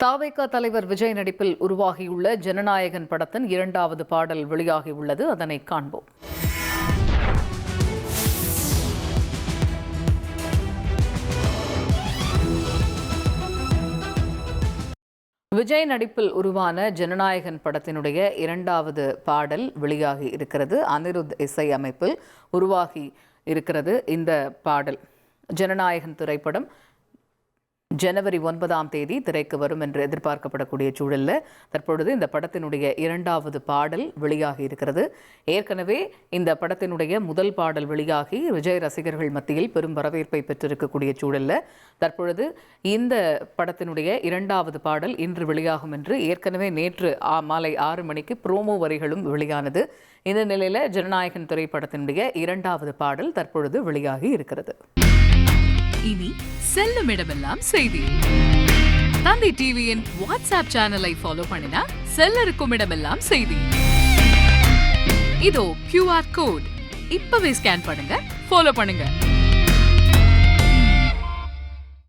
தாவேகா தலைவர் விஜய் நடிப்பில் உருவாகியுள்ள ஜனநாயகன் படத்தின் 2வது பாடல் வெளியாகியுள்ளது. அதனை காண்போம். விஜய் நடிப்பில் உருவான ஜனநாயகன் படத்தினுடைய 2வது பாடல் வெளியாகி இருக்கிறது. அனிருத் இசை அமைப்பில் உருவாகி இருக்கிறது. இந்த பாடல் ஜனநாயகன் திரைப்படம் ஜனவரி 9ஆம் தேதி திரைக்கு வரும் என்று எதிர்பார்க்கப்படக்கூடிய சூழலில் தற்பொழுது இந்த படத்தினுடைய 2வது பாடல் வெளியாகி இருக்கிறது. ஏற்கனவே இந்த படத்தினுடைய முதல் பாடல் வெளியாகி விஜய் ரசிகர்கள் மத்தியில் பெரும் வரவேற்பை பெற்றிருக்கக்கூடிய சூழலில் தற்பொழுது இந்த படத்தினுடைய 2வது பாடல் இன்று வெளியாகும் என்று ஏற்கனவே நேற்று மாலை 6 மணிக்கு ப்ரோமோ வரிகளும் வெளியானது. இந்த நிலையில் ஜனநாயகன் திரைப்படத்தினுடைய 2வது பாடல் தற்பொழுது வெளியாகி இருக்கிறது. இனி செல்லும் இடமெல்லாம் செய்தி. தந்தை டிவியின் வாட்ஸ்அப் சேனலை ஃபாலோ பண்ணினா செல்ல இருக்கும் இடமெல்லாம் செய்தி. இதோ QR கோட் இப்பவே ஸ்கேன் பண்ணுங்க, ஃபாலோ பண்ணுங்க.